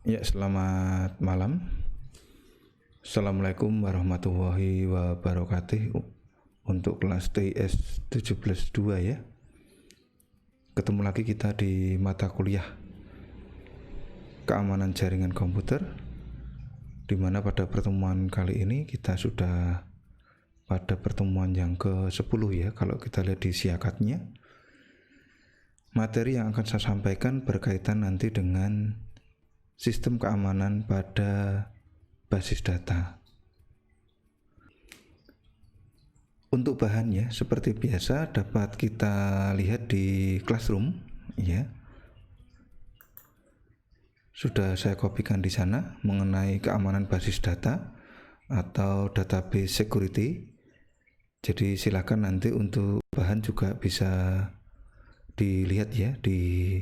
Ya, selamat malam. Assalamualaikum warahmatullahi wabarakatuh. Untuk kelas TIS 17-2 ya. Ketemu lagi kita di mata kuliah keamanan jaringan komputer, dimana pada pertemuan kali ini kita sudah pada pertemuan yang ke-10 ya, kalau kita lihat di siakatnya. Materi yang akan saya sampaikan berkaitan nanti dengan sistem keamanan pada basis data. Untuk bahannya seperti biasa dapat kita lihat di Classroom ya. Sudah saya kopikan di sana mengenai keamanan basis data atau database security. Jadi silakan nanti untuk bahan juga bisa dilihat ya di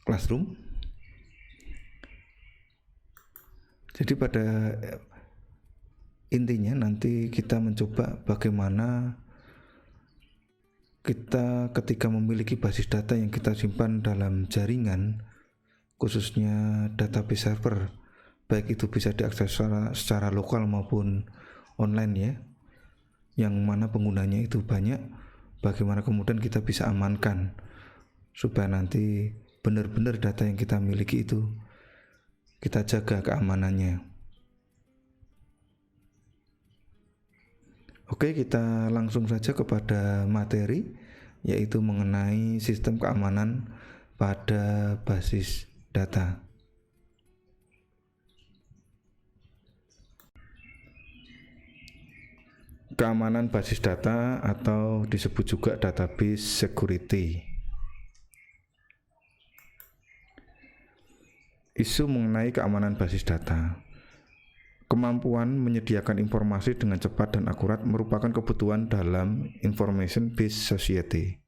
Classroom. Jadi pada intinya nanti kita mencoba bagaimana kita ketika memiliki basis data yang kita simpan dalam jaringan, khususnya database server, baik itu bisa diakses secara lokal maupun online ya, yang mana penggunanya itu banyak, bagaimana kemudian kita bisa amankan supaya nanti benar-benar data yang kita miliki itu kita jaga keamanannya. Oke, kita langsung saja kepada materi, yaitu mengenai sistem keamanan pada basis data. Keamanan basis data atau disebut juga database security. Isu mengenai keamanan basis data. Kemampuan menyediakan informasi dengan cepat dan akurat merupakan kebutuhan dalam information-based society.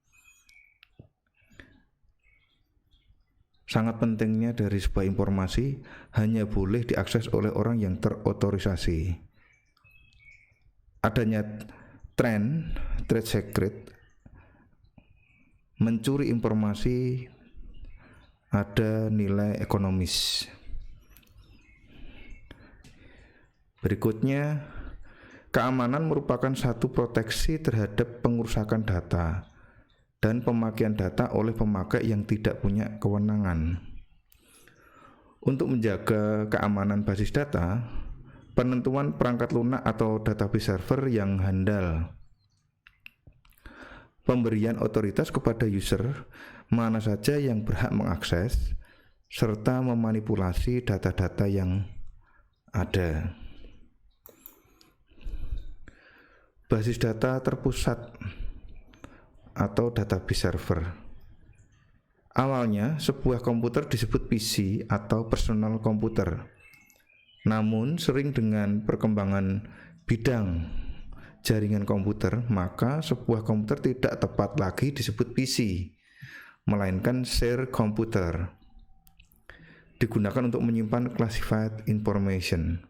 Sangat pentingnya dari sebuah informasi hanya boleh diakses oleh orang yang terotorisasi. Adanya tren trade secret mencuri informasi ada nilai ekonomis. Berikutnya, keamanan merupakan satu proteksi terhadap pengerusakan data dan pemakaian data oleh pemakai yang tidak punya kewenangan. Untuk menjaga keamanan basis data, penentuan perangkat lunak atau database server yang handal, pemberian otoritas kepada user mana saja yang berhak mengakses, serta memanipulasi data-data yang ada. Basis data terpusat atau database server. Awalnya sebuah komputer disebut PC atau personal komputer. Namun sering dengan perkembangan bidang jaringan komputer, maka sebuah komputer tidak tepat lagi disebut PC, melainkan share komputer. Digunakan untuk menyimpan classified information.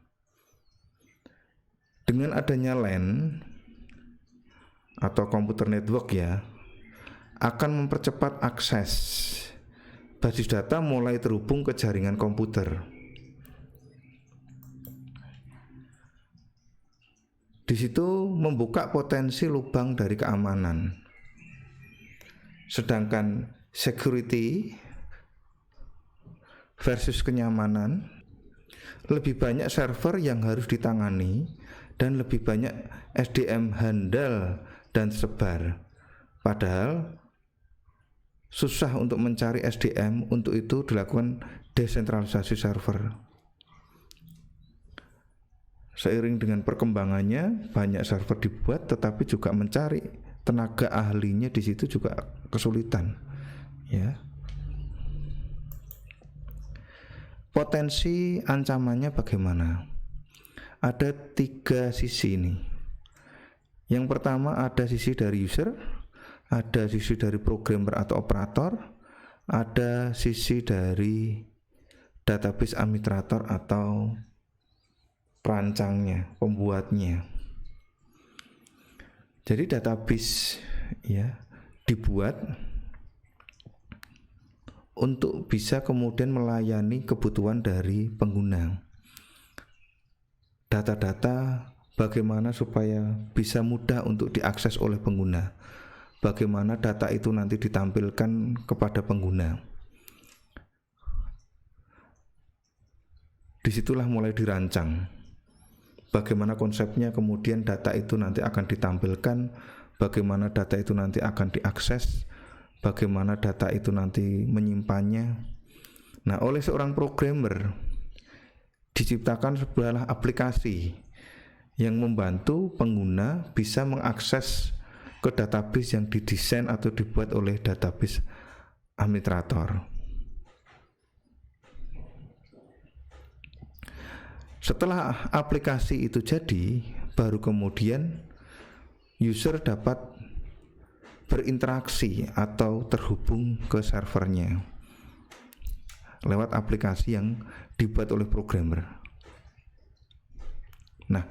Dengan adanya LAN atau komputer network ya, akan mempercepat akses basis data mulai terhubung ke jaringan komputer. Di situ membuka potensi lubang dari keamanan. Sedangkan security versus kenyamanan, lebih banyak server yang harus ditangani dan lebih banyak SDM handal dan sebar. Padahal susah untuk mencari SDM, untuk itu dilakukan desentralisasi server. Seiring dengan perkembangannya, banyak server dibuat, tetapi juga mencari tenaga ahlinya di situ juga kesulitan. Ya. Potensi ancamannya bagaimana? Ada 3 sisi ini. Yang pertama ada sisi dari user, ada sisi dari programmer atau operator, ada sisi dari database administrator atau perancangnya, pembuatnya. Jadi database ya dibuat untuk bisa kemudian melayani kebutuhan dari pengguna. Data-data bagaimana supaya bisa mudah untuk diakses oleh pengguna. Bagaimana data itu nanti ditampilkan kepada pengguna. Disitulah mulai dirancang. Bagaimana konsepnya, kemudian data itu nanti akan ditampilkan, bagaimana data itu nanti akan diakses, bagaimana data itu nanti menyimpannya. Nah, oleh seorang programmer diciptakan sebuah aplikasi yang membantu pengguna bisa mengakses ke database yang didesain atau dibuat oleh database administrator. Setelah aplikasi itu jadi, baru kemudian user dapat berinteraksi atau terhubung ke servernya lewat aplikasi yang dibuat oleh programmer. Nah,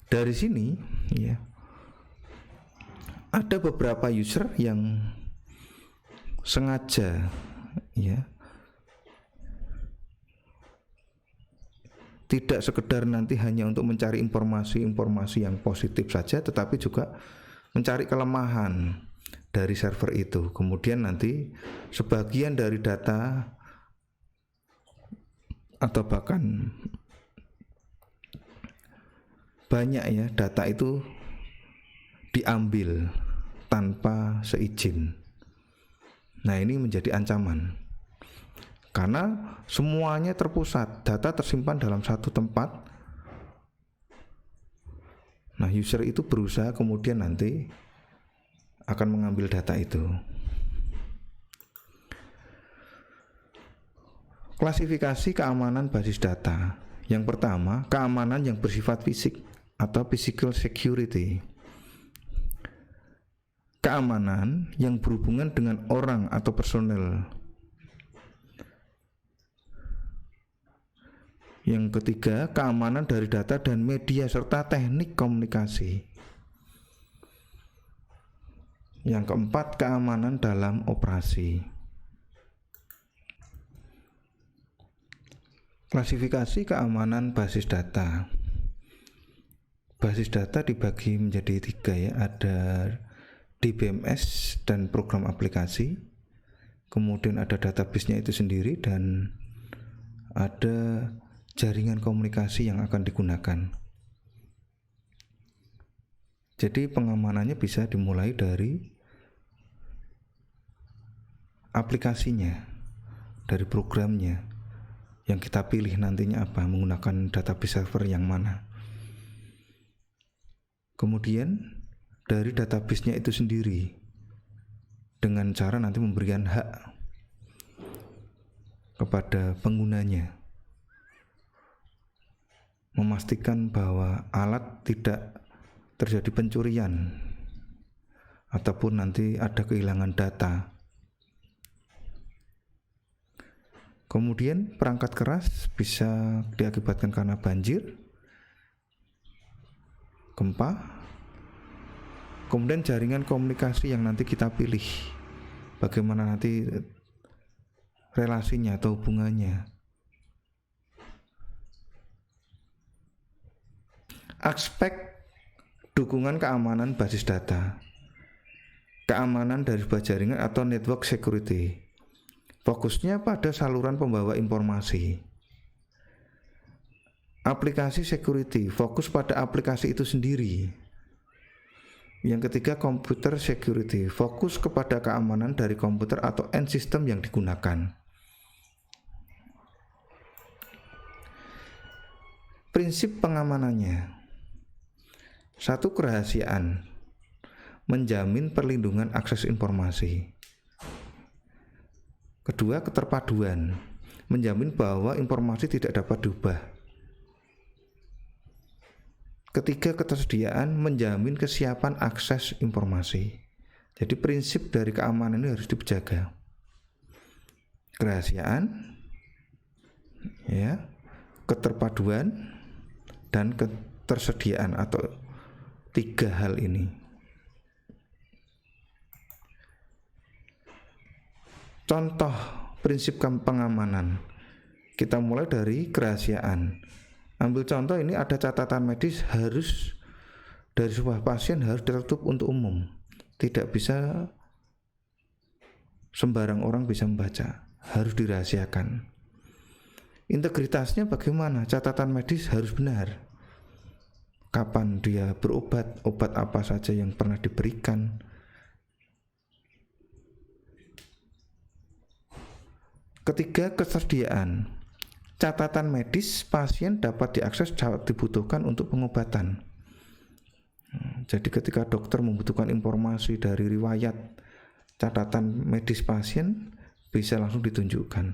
dari sini ya ada beberapa user yang sengaja ya tidak sekedar nanti hanya untuk mencari informasi-informasi yang positif saja, tetapi juga mencari kelemahan dari server itu. Kemudian nanti sebagian dari data atau bahkan banyak ya data itu diambil tanpa seizin. Nah, ini menjadi ancaman. Karena semuanya terpusat, data tersimpan dalam satu tempat. Nah, user itu berusaha kemudian nanti akan mengambil data itu. Klasifikasi keamanan basis data. Yang pertama, keamanan yang bersifat fisik atau physical security. Keamanan yang berhubungan dengan orang atau personel. Yang ketiga, keamanan dari data dan media serta teknik komunikasi. Yang keempat, keamanan dalam operasi. Klasifikasi keamanan basis data. Basis data dibagi menjadi 3 ya, ada DBMS dan program aplikasi. Kemudian ada database-nya itu sendiri dan ada jaringan komunikasi yang akan digunakan. Jadi pengamanannya bisa dimulai dari aplikasinya, dari programnya yang kita pilih nantinya apa, menggunakan database server yang mana. Kemudian dari database-nya itu sendiri dengan cara nanti memberikan hak kepada penggunanya, memastikan bahwa alat tidak terjadi pencurian ataupun nanti ada kehilangan data. Kemudian perangkat keras bisa diakibatkan karena banjir, gempa, kemudian jaringan komunikasi yang nanti kita pilih, bagaimana nanti relasinya atau hubungannya. Aspek dukungan keamanan basis data, keamanan dari sebuah jaringan atau network security. Fokusnya pada saluran pembawa informasi. Aplikasi security, fokus pada aplikasi itu sendiri. Yang ketiga, computer security, fokus kepada keamanan dari komputer atau end system yang digunakan. Prinsip pengamanannya: 1. Kerahasiaan, menjamin perlindungan akses informasi. 2. Keterpaduan, menjamin bahwa informasi tidak dapat diubah. 3. Ketersediaan, menjamin kesiapan akses informasi. Jadi prinsip dari keamanan ini harus dijaga. Kerahasiaan, ya, keterpaduan, dan ketersediaan, atau 3 hal ini. Contoh prinsip pengamanan, kita mulai dari kerahasiaan. Ambil contoh, ini ada catatan medis harus dari sebuah pasien harus tertutup untuk umum, tidak bisa sembarang orang bisa membaca, harus dirahasiakan. Integritasnya bagaimana? Catatan medis harus benar. Kapan dia berobat, obat apa saja yang pernah diberikan. Ketiga, ketersediaan. Catatan medis pasien dapat diakses saat dibutuhkan untuk pengobatan. Jadi ketika dokter membutuhkan informasi dari riwayat catatan medis pasien, bisa langsung ditunjukkan.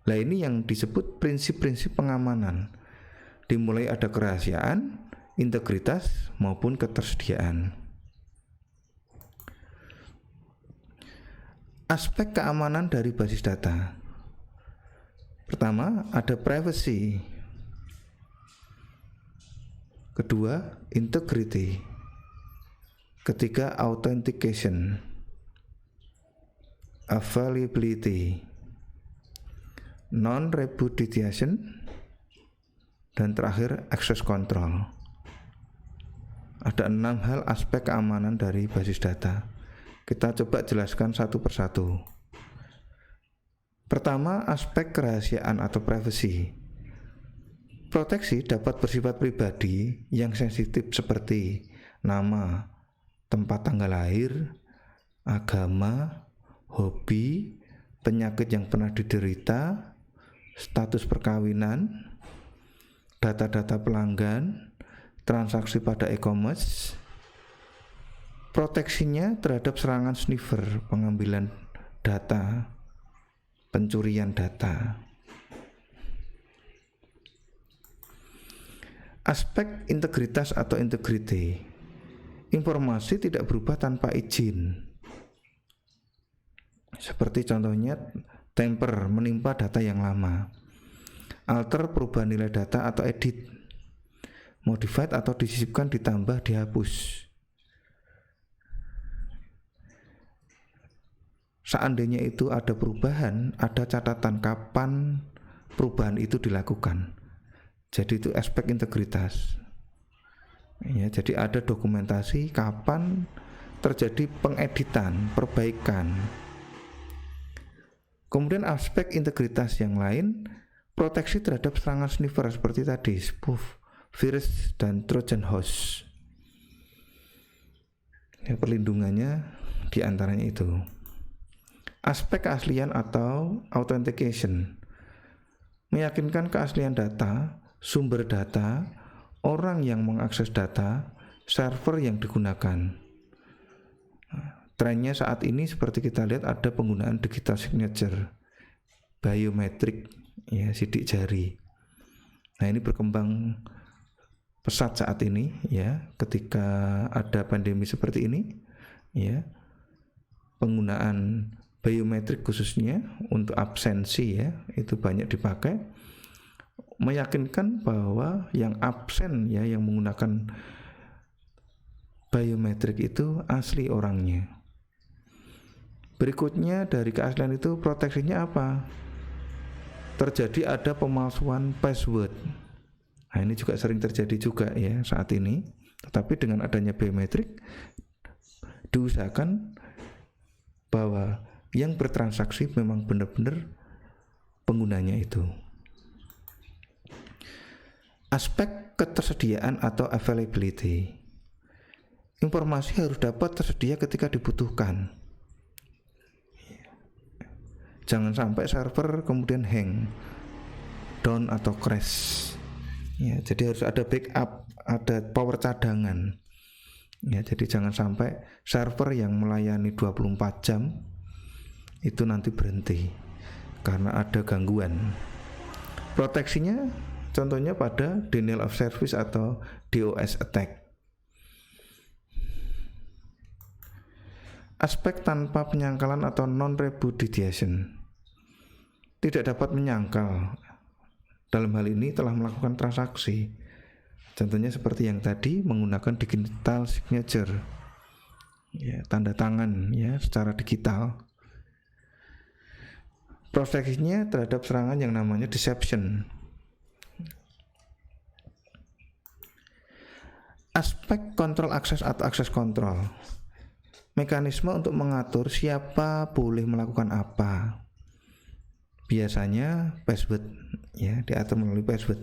Nah, ini yang disebut prinsip-prinsip pengamanan. Dimulai ada kerahasiaan, integritas, maupun ketersediaan. Aspek keamanan dari basis data. Pertama, ada privacy. Kedua, integrity. Ketiga, authentication. Availability, non-repudiation, dan terakhir access control. Ada 6 hal aspek keamanan dari basis data. Kita coba jelaskan satu persatu. Pertama, aspek kerahasiaan atau privacy. Proteksi dapat bersifat pribadi yang sensitif seperti nama, tempat tanggal lahir, agama, hobi, penyakit yang pernah diderita, status perkawinan, data-data pelanggan, transaksi pada e-commerce. Proteksinya terhadap serangan sniffer, pengambilan data, pencurian data. Aspek integritas atau integrity. Informasi tidak berubah tanpa izin. Seperti contohnya tamper, menimpa data yang lama. Alter, perubahan nilai data atau edit. Modified, atau disisipkan, ditambah, dihapus. Seandainya itu ada perubahan, ada catatan kapan perubahan itu dilakukan. Jadi itu aspek integritas. Ya, jadi ada dokumentasi kapan terjadi pengeditan, perbaikan. Kemudian aspek integritas yang lain, proteksi terhadap serangan sniffer seperti tadi, spoof, virus, dan trojan horse. Ya, perlindungannya diantaranya itu. Aspek keaslian atau authentication, meyakinkan keaslian data, sumber data, orang yang mengakses data, server yang digunakan. Trennya saat ini seperti kita lihat ada penggunaan digital signature, biometrik, ya, sidik jari. Nah, ini berkembang pesat saat ini, ya, ketika ada pandemi seperti ini, ya, penggunaan biometrik khususnya untuk absensi, ya, itu banyak dipakai, meyakinkan bahwa yang absen, ya, yang menggunakan biometrik itu asli orangnya. Berikutnya dari keaslian itu proteksinya apa? Terjadi ada pemalsuan password. Nah, ini juga sering terjadi juga, ya, saat ini, Tetapi dengan adanya biometrik diusahakan bahwa yang bertransaksi memang benar-benar penggunanya itu. Aspek ketersediaan atau availability. Informasi harus dapat tersedia ketika dibutuhkan. Jangan sampai server kemudian hang, down atau crash. Ya, jadi harus ada backup, ada power cadangan. Ya, jadi jangan sampai server yang melayani 24 jam itu nanti berhenti karena ada gangguan. Proteksinya contohnya pada denial of service atau DOS attack. Aspek tanpa penyangkalan atau non-repudiation. Tidak dapat menyangkal. Dalam hal ini telah melakukan transaksi. Contohnya seperti yang tadi menggunakan digital signature. Ya, tanda tangan ya secara digital. Proteksinya terhadap serangan yang namanya deception. Aspek kontrol akses atau akses kontrol. Mekanisme untuk mengatur siapa boleh melakukan apa. Biasanya password ya, diatur melalui password.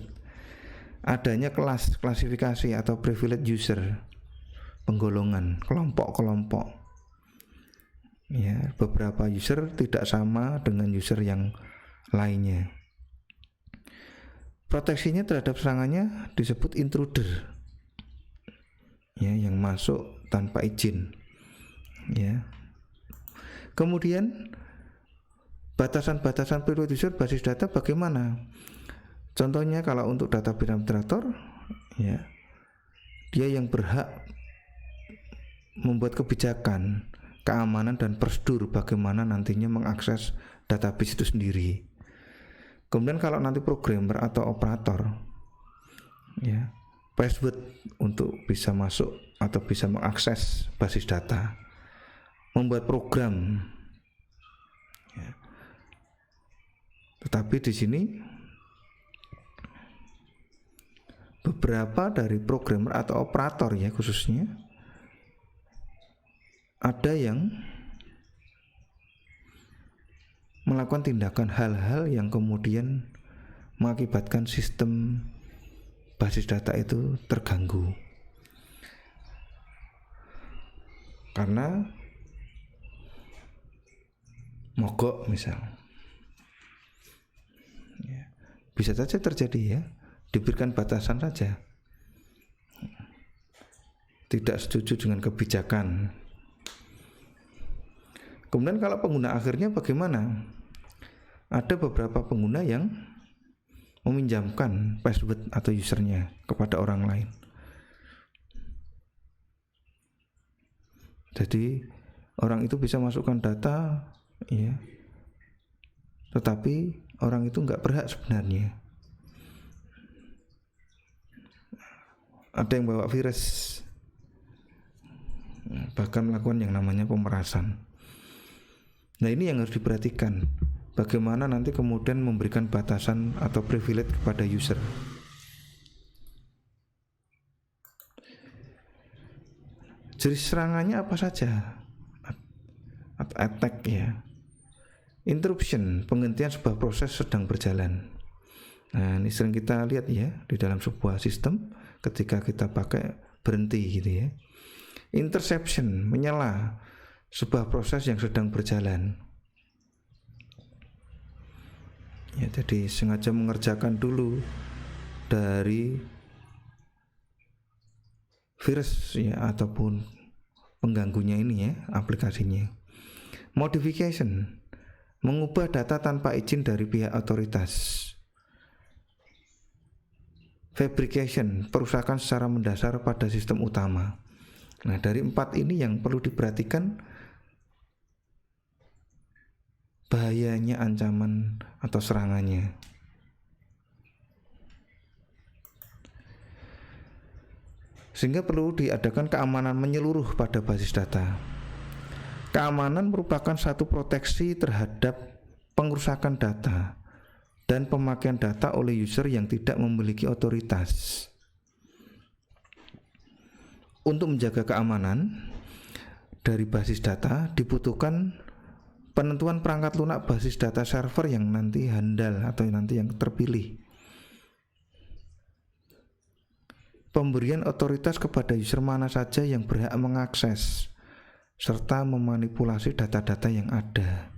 Adanya klasifikasi atau privileged user, penggolongan, kelompok-kelompok. Ya, beberapa user tidak sama dengan user yang lainnya. Proteksinya terhadap serangannya disebut intruder. Ya, yang masuk tanpa izin. Ya. Kemudian batasan-batasan privileged user basis data bagaimana? Contohnya kalau untuk data administrator, ya, dia yang berhak membuat kebijakan, keamanan dan prosedur bagaimana nantinya mengakses database itu sendiri. Kemudian kalau nanti programmer atau operator, ya, password untuk bisa masuk atau bisa mengakses basis data, membuat program. Ya. Tetapi di sini beberapa dari programmer atau operator ya khususnya ada yang melakukan tindakan hal-hal yang kemudian mengakibatkan sistem basis data itu terganggu karena mogok misal ya, bisa saja terjadi ya, diberikan batasan saja, tidak setuju dengan kebijakan. Kemudian kalau pengguna akhirnya bagaimana? Ada beberapa pengguna yang meminjamkan password atau usernya kepada orang lain. Jadi orang itu bisa masukkan data, ya, tetapi orang itu nggak berhak sebenarnya. Ada yang bawa virus, bahkan melakukan yang namanya pemerasan. Nah ini yang harus diperhatikan. Bagaimana nanti kemudian memberikan batasan atau privilege kepada user. Jenis serangannya apa saja? Attack ya. Interruption, penghentian sebuah proses sedang berjalan. Nah ini sering kita lihat ya di dalam sebuah sistem ketika kita pakai berhenti gitu ya. Interception, menyela sebuah proses yang sedang berjalan. Ya, jadi sengaja mengerjakan dulu dari virus ya ataupun pengganggunya ini ya, aplikasinya. Modification, mengubah data tanpa izin dari pihak otoritas. Fabrication, perusakan secara mendasar pada sistem utama. Nah, dari 4 ini yang perlu diperhatikan bahayanya ancaman atau serangannya. Sehingga perlu diadakan keamanan menyeluruh pada basis data. Keamanan merupakan satu proteksi terhadap pengerusakan data dan pemakaian data oleh user yang tidak memiliki otoritas. Untuk menjaga keamanan dari basis data dibutuhkan penentuan perangkat lunak basis data server yang nanti handal atau nanti yang terpilih. Pemberian otoritas kepada user mana saja yang berhak mengakses serta memanipulasi data-data yang ada.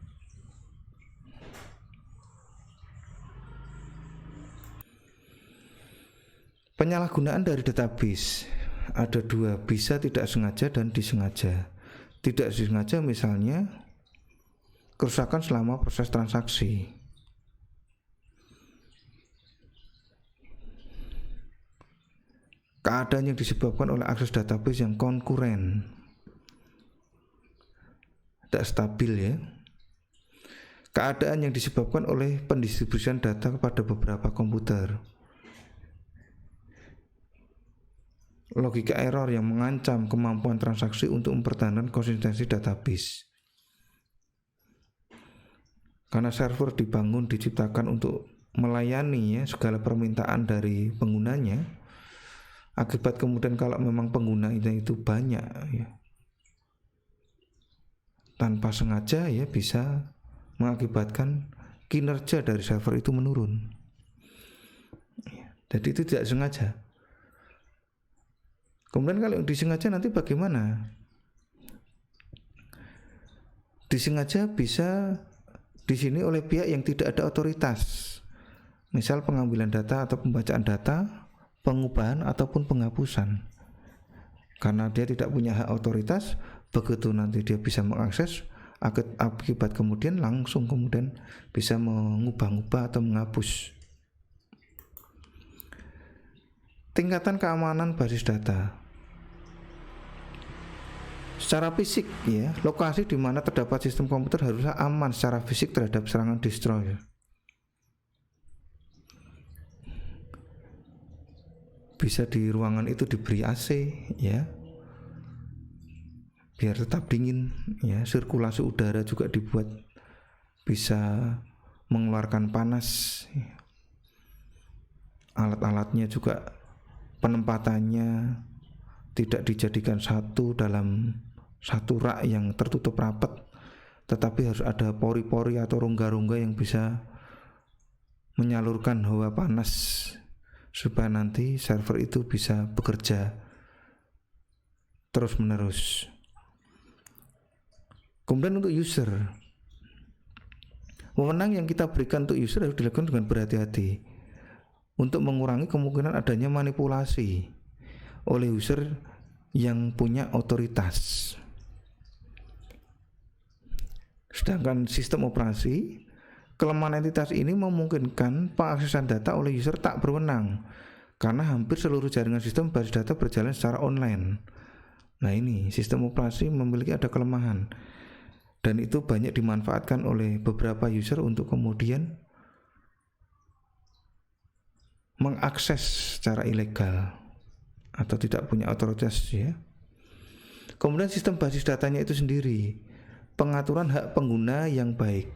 Penyalahgunaan dari database ada dua, bisa tidak sengaja dan disengaja. Tidak disengaja misalnya kerusakan selama proses transaksi. Keadaan yang disebabkan oleh akses database yang konkuren, tidak stabil ya. Keadaan yang disebabkan oleh pendistribusian data kepada beberapa komputer. Logika error yang mengancam kemampuan transaksi untuk mempertahankan konsistensi database. Karena server dibangun, diciptakan untuk melayani ya segala permintaan dari penggunanya. Akibat kemudian kalau memang penggunanya itu banyak ya, tanpa sengaja ya bisa mengakibatkan kinerja dari server itu menurun. Jadi itu tidak sengaja. Kemudian kalau disengaja nanti bagaimana? Disengaja bisa di sini oleh pihak yang tidak ada otoritas. Misal pengambilan data atau pembacaan data, pengubahan ataupun penghapusan. Karena dia tidak punya hak otoritas, begitu nanti dia bisa mengakses, akibat kemudian langsung kemudian bisa mengubah-ubah atau menghapus. Tingkatan keamanan basis data. Secara fisik ya, lokasi di mana terdapat sistem komputer harusnya aman secara fisik terhadap serangan destroy. Bisa di ruangan itu diberi AC ya, biar tetap dingin ya. Sirkulasi udara juga dibuat bisa mengeluarkan panas. Alat-alatnya juga penempatannya tidak dijadikan satu dalam satu rak yang tertutup rapat, tetapi harus ada pori-pori atau rongga-rongga yang bisa menyalurkan hawa panas supaya nanti server itu bisa bekerja terus menerus. Kemudian untuk user, wewenang yang kita berikan untuk user harus dilakukan dengan berhati-hati untuk mengurangi kemungkinan adanya manipulasi oleh user yang punya otoritas. Sedangkan sistem operasi, kelemahan entitas ini memungkinkan pengaksesan data oleh user tak berwenang karena hampir seluruh jaringan sistem basis data berjalan secara online. Nah ini sistem operasi memiliki ada kelemahan dan itu banyak dimanfaatkan oleh beberapa user untuk kemudian mengakses secara ilegal atau tidak punya otoritas ya. Kemudian sistem basis datanya itu sendiri, pengaturan hak pengguna yang baik.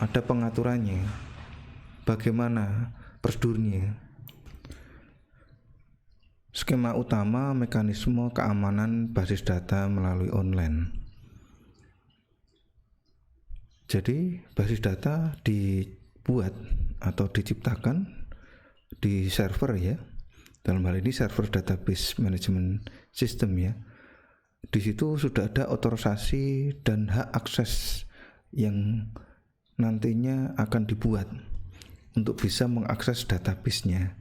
Ada pengaturannya. Bagaimana prosedurnya? Skema utama mekanisme keamanan basis data melalui online. Jadi basis data dibuat atau diciptakan di server ya. Dalam hal ini server database management system ya. Di situ sudah ada otorisasi dan hak akses yang nantinya akan dibuat untuk bisa mengakses database-nya.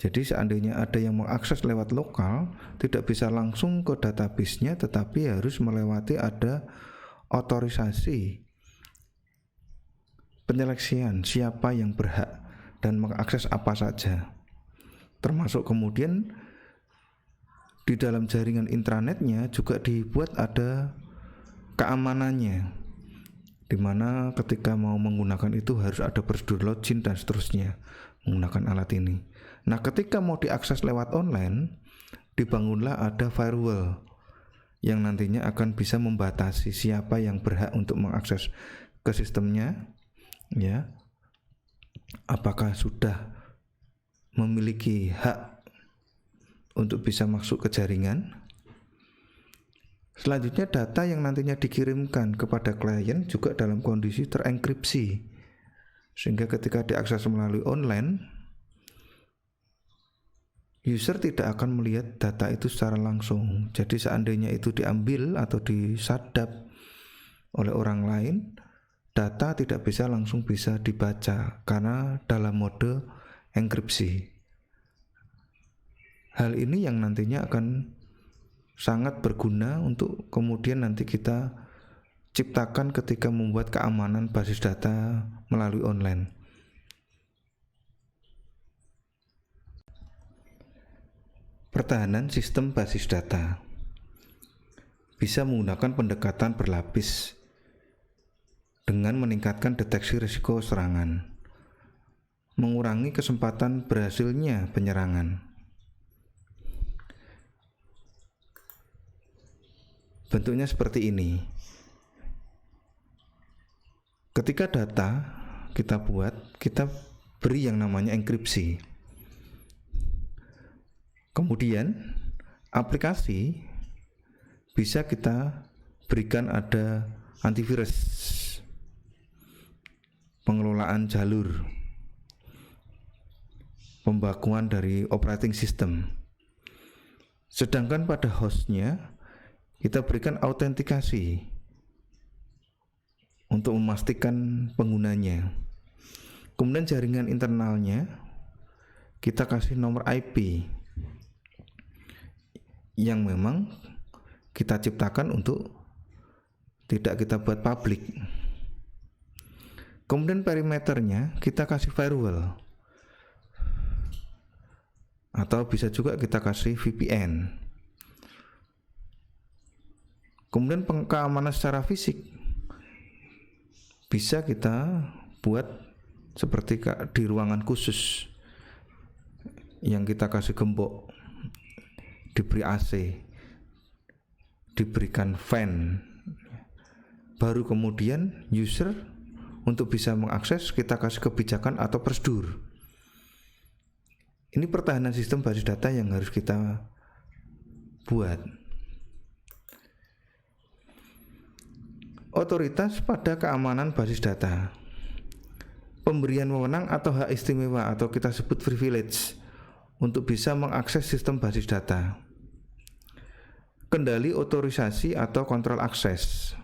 Jadi seandainya ada yang mengakses lewat lokal, tidak bisa langsung ke database-nya, tetapi harus melewati ada otorisasi penyeleksian siapa yang berhak dan mengakses apa saja. Termasuk kemudian di dalam jaringan intranetnya juga dibuat ada keamanannya, dimana ketika mau menggunakan itu harus ada prosedur login dan seterusnya menggunakan alat ini. Nah ketika mau diakses lewat online, dibangunlah ada firewall yang nantinya akan bisa membatasi siapa yang berhak untuk mengakses ke sistemnya ya, apakah sudah memiliki hak untuk bisa masuk ke jaringan. Selanjutnya data yang nantinya dikirimkan kepada klien juga dalam kondisi terenkripsi, sehingga ketika diakses melalui online, user tidak akan melihat data itu secara langsung. Jadi seandainya itu diambil atau disadap oleh orang lain, data tidak bisa langsung bisa dibaca karena dalam mode enkripsi. Hal ini yang nantinya akan sangat berguna untuk kemudian nanti kita ciptakan ketika membuat keamanan basis data melalui online. Pertahanan sistem basis data bisa menggunakan pendekatan berlapis dengan meningkatkan deteksi risiko serangan, mengurangi kesempatan berhasilnya penyerangan. Bentuknya seperti ini. Ketika data kita buat, kita beri yang namanya enkripsi. Kemudian aplikasi bisa kita berikan ada antivirus, pengelolaan jalur, pembakuan dari operating system. Sedangkan pada hostnya kita berikan autentikasi untuk memastikan penggunanya. Kemudian jaringan internalnya kita kasih nomor IP yang memang kita ciptakan untuk tidak kita buat publik. Kemudian perimeternya kita kasih firewall, atau bisa juga kita kasih VPN. Kemudian keamanan secara fisik bisa kita buat seperti di ruangan khusus yang kita kasih gembok, diberi AC, diberikan fan. Baru kemudian user untuk bisa mengakses kita kasih kebijakan atau prosedur. Ini pertahanan sistem basis data yang harus kita buat. Otoritas pada keamanan basis data, pemberian wewenang atau hak istimewa atau kita sebut privilege untuk bisa mengakses sistem basis data. Kendali otorisasi atau kontrol akses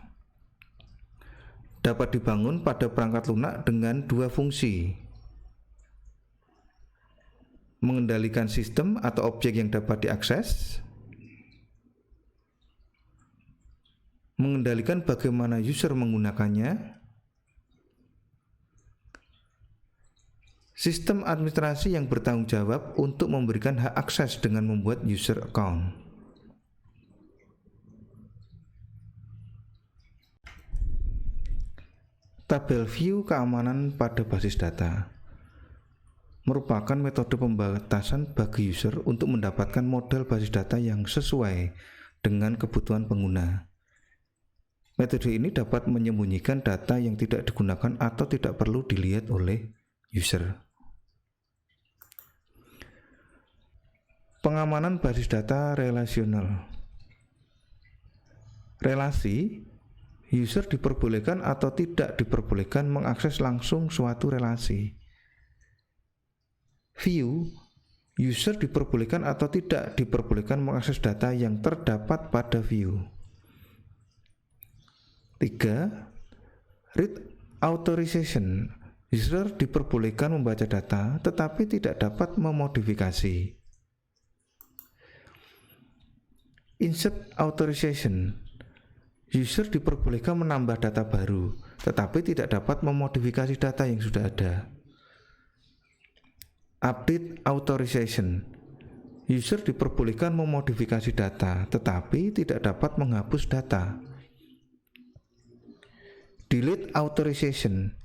dapat dibangun pada perangkat lunak dengan dua fungsi: mengendalikan sistem atau objek yang dapat diakses, mengendalikan bagaimana user menggunakannya, sistem administrasi yang bertanggung jawab untuk memberikan hak akses dengan membuat user account. Tabel view keamanan pada basis data merupakan metode pembatasan bagi user untuk mendapatkan model basis data yang sesuai dengan kebutuhan pengguna. Metode ini dapat menyembunyikan data yang tidak digunakan atau tidak perlu dilihat oleh user. Pengamanan basis data relasional. Relasi, user diperbolehkan atau tidak diperbolehkan mengakses langsung suatu relasi. View, user diperbolehkan atau tidak diperbolehkan mengakses data yang terdapat pada view. 3. Read authorization. User diperbolehkan membaca data tetapi tidak dapat memodifikasi. Insert authorization. User diperbolehkan menambah data baru tetapi tidak dapat memodifikasi data yang sudah ada. Update authorization. User diperbolehkan memodifikasi data tetapi tidak dapat menghapus data. Delete authorization.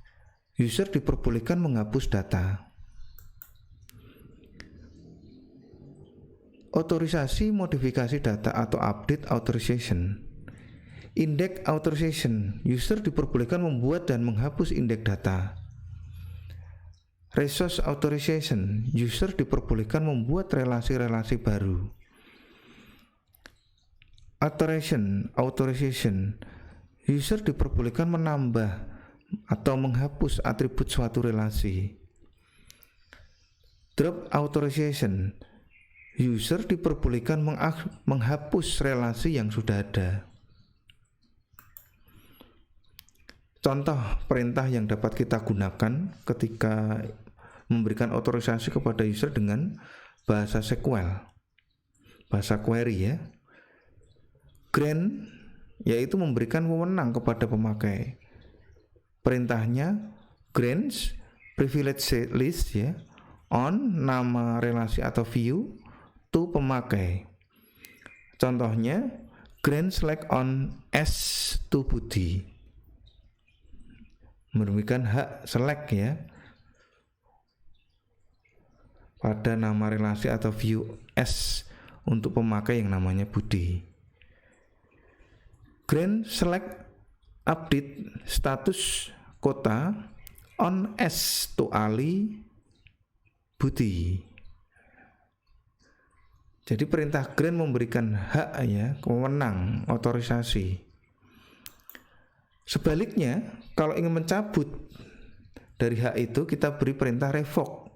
User diperbolehkan menghapus data. Otorisasi modifikasi data atau update authorization. Index authorization. User diperbolehkan membuat dan menghapus indeks data. Resource authorization, user diperbolehkan membuat relasi-relasi baru. Authorization, user diperbolehkan menambah atau menghapus atribut suatu relasi. Drop authorization, user diperbolehkan menghapus relasi yang sudah ada. Contoh perintah yang dapat kita gunakan ketika memberikan otorisasi kepada user dengan bahasa SQL, bahasa query ya. Grant yaitu memberikan wewenang kepada pemakai. Perintahnya grants privilege list ya on nama relasi atau view to pemakai. Contohnya grant select on S to Budi. Memberikan hak select ya pada nama relasi atau view S untuk pemakai yang namanya Budi. Grant select update status kota on S to Ali Budi. Jadi perintah grant memberikan hak ya, wewenang, otorisasi. Sebaliknya, kalau ingin mencabut dari hak itu, kita beri perintah revoke,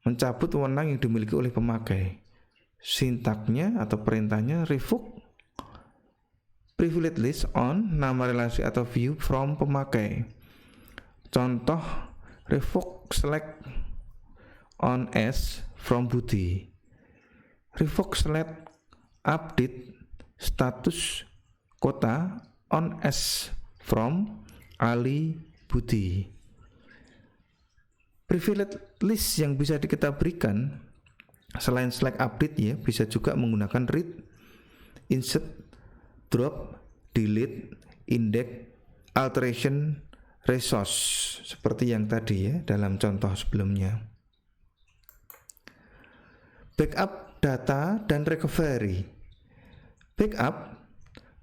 mencabut wewenang yang dimiliki oleh pemakai. Sintaknya atau perintahnya revoke privilege list on nama relasi atau view from pemakai. Contoh revoke select on S from Budi. Revoke select update status kota on S from Ali Budi. Privilege list yang bisa kita berikan selain select update ya, bisa juga menggunakan read, insert, drop, delete, index, alteration, resource seperti yang tadi ya dalam contoh sebelumnya. Backup data dan recovery. Backup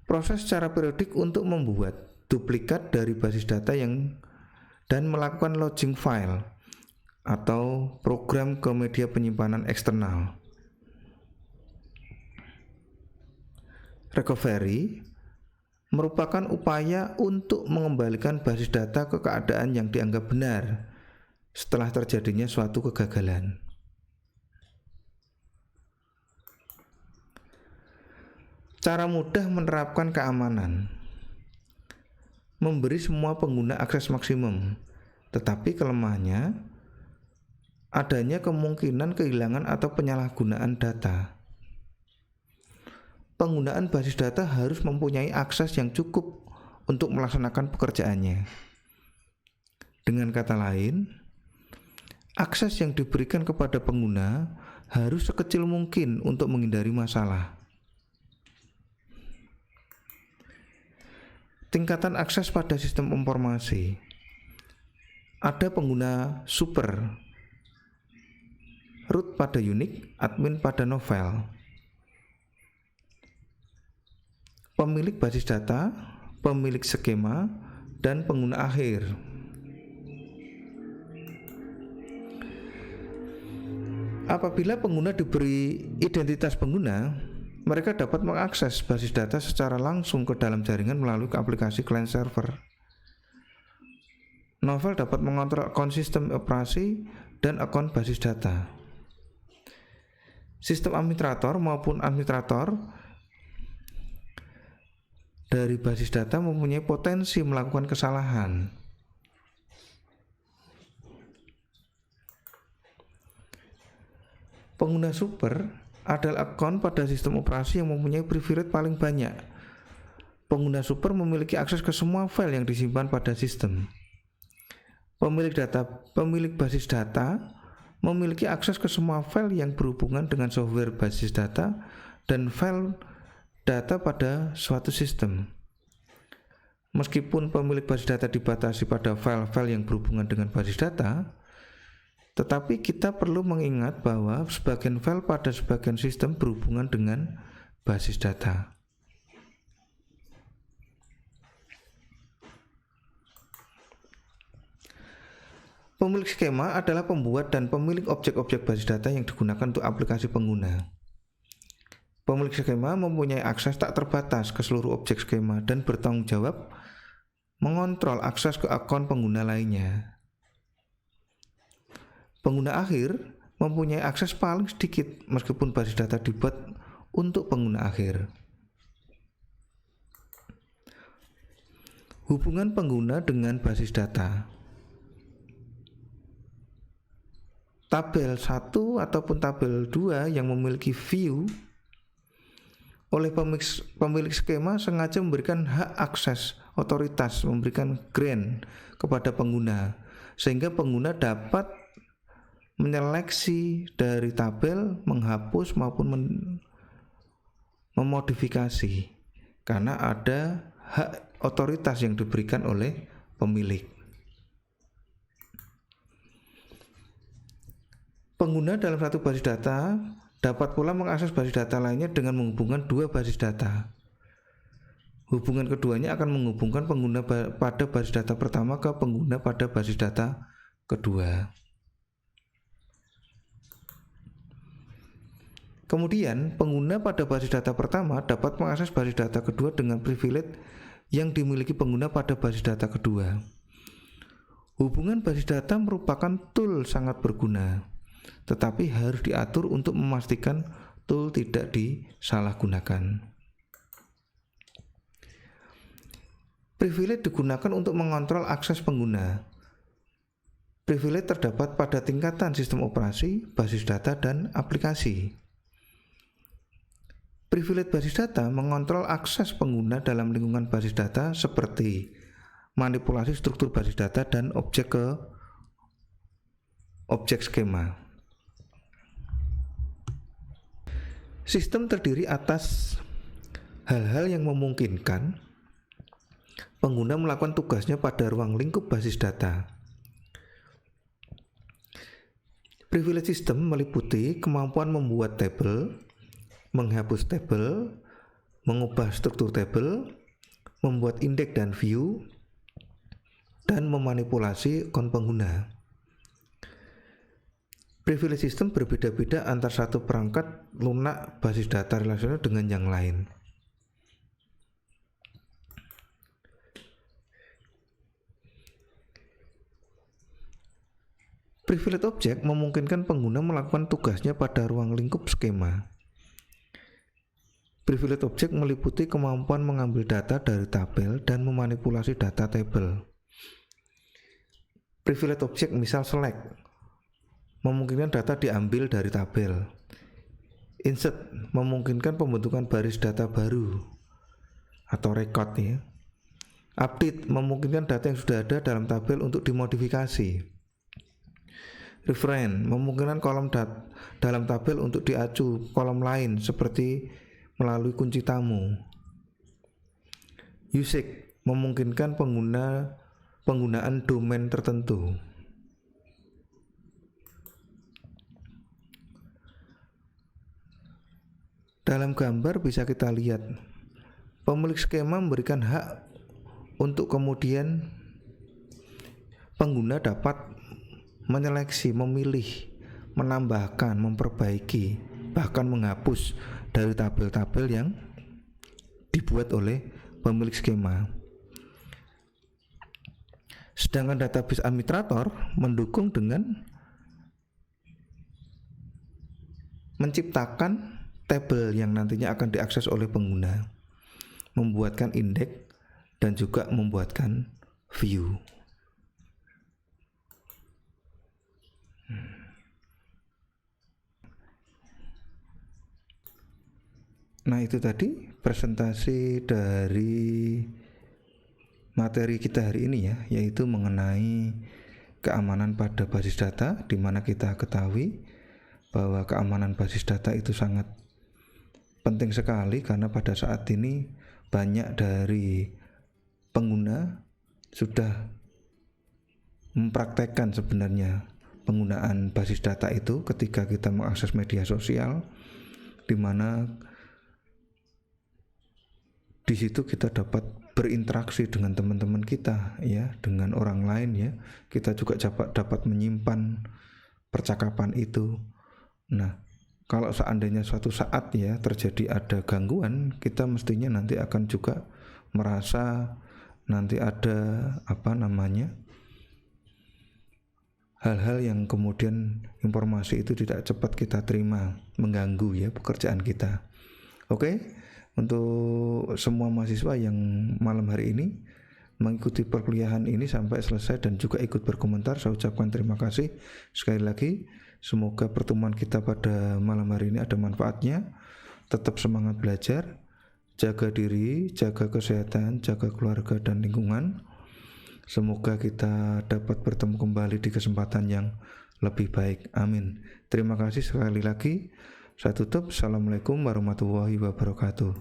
proses secara periodik untuk membuat duplikat dari basis data dan melakukan logging file atau program ke media penyimpanan eksternal. Recovery merupakan upaya untuk mengembalikan basis data ke keadaan yang dianggap benar setelah terjadinya suatu kegagalan. Cara mudah menerapkan keamanan. Memberi semua pengguna akses maksimum, tetapi kelemahannya adanya kemungkinan kehilangan atau penyalahgunaan data. Penggunaan basis data harus mempunyai akses yang cukup untuk melaksanakan pekerjaannya. Dengan kata lain, akses yang diberikan kepada pengguna harus sekecil mungkin untuk menghindari masalah. Tingkatan akses pada sistem informasi. Ada pengguna super, root pada Unix, admin pada novel. Pemilik basis data, pemilik skema, dan pengguna akhir. Apabila pengguna diberi identitas pengguna, mereka dapat mengakses basis data secara langsung ke dalam jaringan melalui aplikasi client server. Novel dapat mengontrol akun sistem operasi dan akun basis data. Sistem administrator maupun administrator dari basis data mempunyai potensi melakukan kesalahan. Pengguna super adalah akun pada sistem operasi yang mempunyai privilege paling banyak. Pengguna super memiliki akses ke semua file yang disimpan pada sistem. Pemilik basis data memiliki akses ke semua file yang berhubungan dengan software basis data dan file data pada suatu sistem. Meskipun pemilik basis data dibatasi pada file-file yang berhubungan dengan basis data, tetapi kita perlu mengingat bahwa sebagian file pada sebagian sistem berhubungan dengan basis data. Pemilik skema adalah pembuat dan pemilik objek-objek basis data yang digunakan untuk aplikasi pengguna. Pemilik skema mempunyai akses tak terbatas ke seluruh objek skema dan bertanggung jawab mengontrol akses ke akun pengguna lainnya. Pengguna akhir mempunyai akses paling sedikit meskipun basis data dibuat untuk pengguna akhir. Hubungan pengguna dengan basis data. Tabel 1 ataupun tabel 2 yang memiliki view oleh pemilik skema sengaja memberikan hak akses otoritas, memberikan grant kepada pengguna, sehingga pengguna dapat menyeleksi dari tabel, menghapus maupun memodifikasi karena ada hak otoritas yang diberikan oleh pemilik. Pengguna dalam satu basis data dapat pula mengakses basis data lainnya dengan menghubungkan dua basis data. Hubungan keduanya akan menghubungkan pengguna pada basis data pertama ke pengguna pada basis data kedua. Kemudian, pengguna pada basis data pertama dapat mengakses basis data kedua dengan privilege yang dimiliki pengguna pada basis data kedua. Hubungan basis data merupakan tool sangat berguna, tetapi harus diatur untuk memastikan tool tidak disalahgunakan. Privilege digunakan untuk mengontrol akses pengguna. Privilege terdapat pada tingkatan sistem operasi, basis data, dan aplikasi. Privilege basis data mengontrol akses pengguna dalam lingkungan basis data seperti manipulasi struktur basis data dan objek skema. Sistem terdiri atas hal-hal yang memungkinkan pengguna melakukan tugasnya pada ruang lingkup basis data. Privilege system meliputi kemampuan membuat tabel, menghapus tabel, mengubah struktur tabel, membuat indeks dan view, dan memanipulasi akun pengguna. Privilege system berbeda-beda antar satu perangkat lunak basis data relasional dengan yang lain. Privilege object memungkinkan pengguna melakukan tugasnya pada ruang lingkup skema. Privilege object meliputi kemampuan mengambil data dari tabel dan memanipulasi data tabel. Privilege object misal select memungkinkan data diambil dari tabel. Insert memungkinkan pembentukan baris data baru atau record ya. Update memungkinkan data yang sudah ada dalam tabel untuk dimodifikasi. Reference memungkinkan kolom dalam tabel untuk diacu kolom lain seperti melalui kunci tamu. Usage memungkinkan penggunaan domain tertentu. Dalam gambar bisa kita lihat pemilik skema memberikan hak untuk kemudian pengguna dapat menyeleksi, memilih, menambahkan, memperbaiki, bahkan menghapus dari tabel-tabel yang dibuat oleh pemilik skema. Sedangkan database administrator mendukung dengan menciptakan tabel yang nantinya akan diakses oleh pengguna, membuatkan indeks, dan juga membuatkan view. Nah, itu tadi presentasi dari materi kita hari ini ya, yaitu mengenai keamanan pada basis data, di mana kita ketahui bahwa keamanan basis data itu sangat penting sekali karena pada saat ini banyak dari pengguna sudah mempraktekkan sebenarnya penggunaan basis data itu ketika kita mengakses media sosial, di mana di situ kita dapat berinteraksi dengan teman-teman kita ya, dengan orang lain ya. Kita juga dapat menyimpan percakapan itu. Nah, kalau seandainya suatu saat ya terjadi ada gangguan, kita mestinya nanti akan juga merasa nanti ada hal-hal yang kemudian informasi itu tidak cepat kita terima, mengganggu ya pekerjaan kita. Oke, untuk semua mahasiswa yang malam hari ini mengikuti perkuliahan ini sampai selesai dan juga ikut berkomentar, saya ucapkan terima kasih sekali lagi. Semoga pertemuan kita pada malam hari ini ada manfaatnya. Tetap semangat belajar, jaga diri, jaga kesehatan, jaga keluarga dan lingkungan. Semoga kita dapat bertemu kembali di kesempatan yang lebih baik. Amin. Terima kasih sekali lagi. Saya tutup. Assalamualaikum warahmatullahi wabarakatuh.